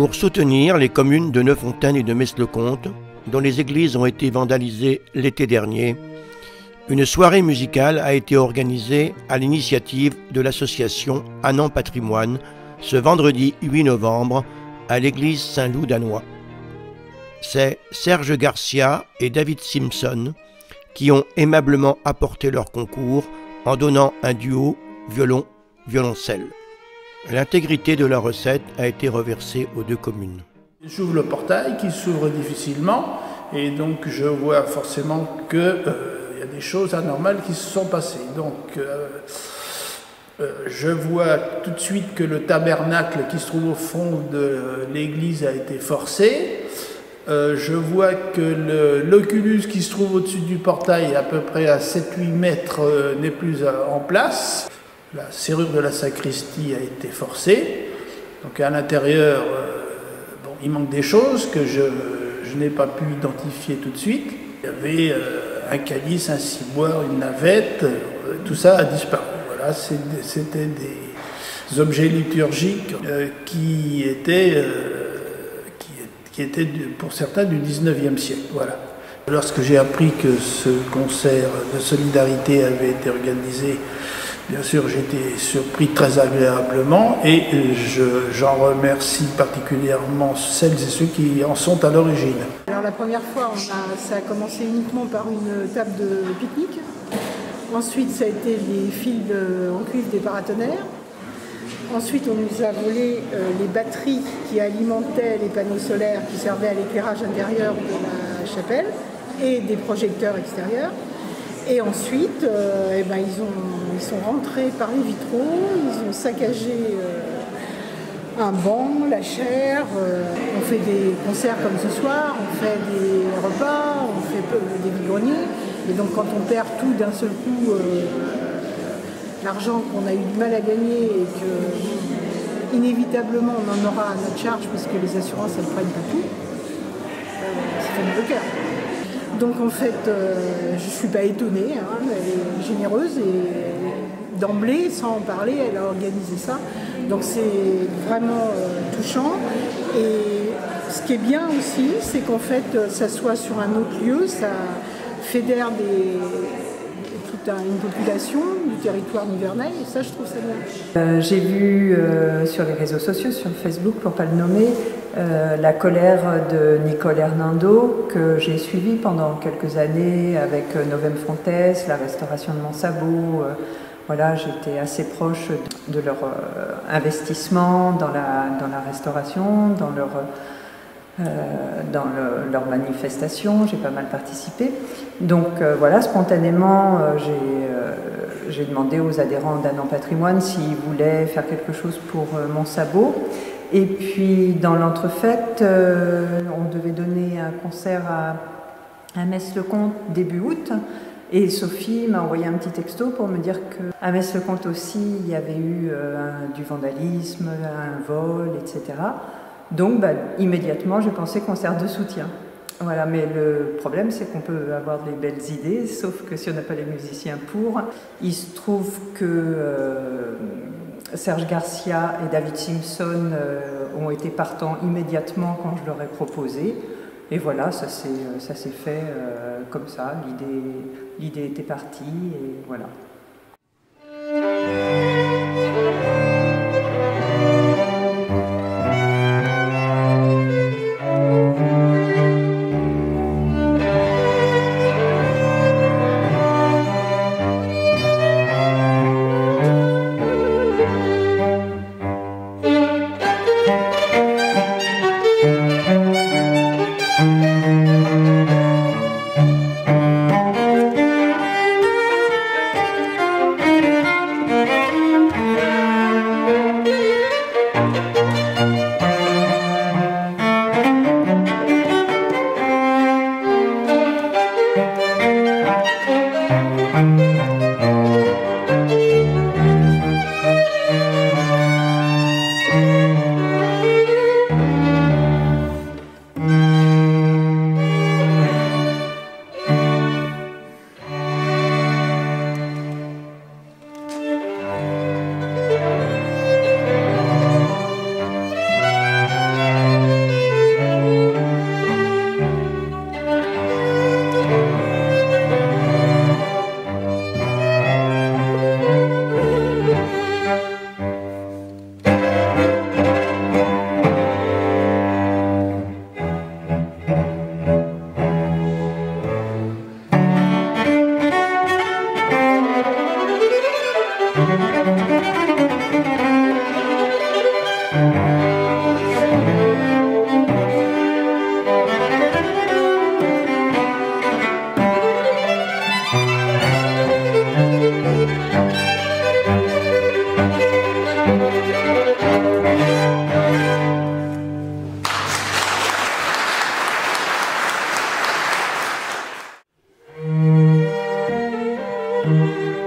pour soutenir les communes de Neuffontaine et de Metz-le-Comte, dont les églises ont été vandalisées l'été dernier. Une soirée musicale a été organisée à l'initiative de l'association Annan Patrimoine ce vendredi 8 novembre à l'église Saint-Loup-d'Annoy. C'est Serge Garcia et David Simpson qui ont aimablement apporté leur concours en donnant un duo violon-violoncelle. L'intégrité de la recette a été reversée aux deux communes. J'ouvre le portail qui s'ouvre difficilement et donc je vois forcément que il y a des choses anormales qui se sont passées. Donc je vois tout de suite que le tabernacle qui se trouve au fond de l'église a été forcé. Je vois que l'oculus qui se trouve au-dessus du portail, à peu près à 7-8 mètres, n'est plus en place. La serrure de la sacristie a été forcée. Donc à l'intérieur, il manque des choses que je n'ai pas pu identifier tout de suite. Il y avait un calice, un ciboire, une navette, tout ça a disparu. Voilà, c'était des objets liturgiques qui étaient pour certains du 19e siècle. Voilà. Lorsque j'ai appris que ce concert de solidarité avait été organisé, bien sûr j'étais surpris très agréablement et j'en remercie particulièrement celles et ceux qui en sont à l'origine. Alors la première fois, ça a commencé uniquement par une table de pique-nique. Ensuite, ça a été les fils en cuivre des paratonnerres. Ensuite, on nous a volé les batteries qui alimentaient les panneaux solaires qui servaient à l'éclairage intérieur de la chapelle et des projecteurs extérieurs. Et ensuite, ils sont rentrés par les vitraux, ils ont saccagé un banc, la chaire. On fait des concerts comme ce soir, on fait des repas, on fait des vide-greniers. Et donc quand on perd tout d'un seul coup, l'argent qu'on a eu du mal à gagner et que inévitablement on en aura à notre charge parce que les assurances elles prennent pas tout, ça fait mal au cœur. Donc en fait, je ne suis pas étonnée, elle est généreuse et d'emblée, sans en parler, elle a organisé ça. Donc c'est vraiment touchant. Et ce qui est bien aussi, c'est qu'en fait, ça soit sur un autre lieu, ça fédère toute une population du territoire nivernais, et ça, je trouve ça bien. J'ai vu sur les réseaux sociaux, sur Facebook, pour ne pas le nommer, la colère de Nicole Hernando, que j'ai suivie pendant quelques années avec Novem Fontes, la restauration de Montsabot. Voilà, j'étais assez proche de leur investissement dans la restauration, dans leur manifestation, j'ai pas mal participé. Donc voilà, spontanément, j'ai demandé aux adhérents d'Annan Patrimoine s'ils voulaient faire quelque chose pour Montsabot. Et puis dans l'entrefaite, on devait donner un concert à Metz-le-Comte début août. Et Sophie m'a envoyé un petit texto pour me dire qu'à Metz-le-Comte aussi, il y avait eu du vandalisme, un vol, etc. Donc immédiatement, j'ai pensé concert de soutien. Voilà, mais le problème, c'est qu'on peut avoir des belles idées, sauf que si on n'a pas les musiciens pour. Il se trouve que Serge Garcia et David Simpson ont été partants immédiatement quand je leur ai proposé. Et voilà, ça s'est fait comme ça. L'idée était partie et voilà. Merci.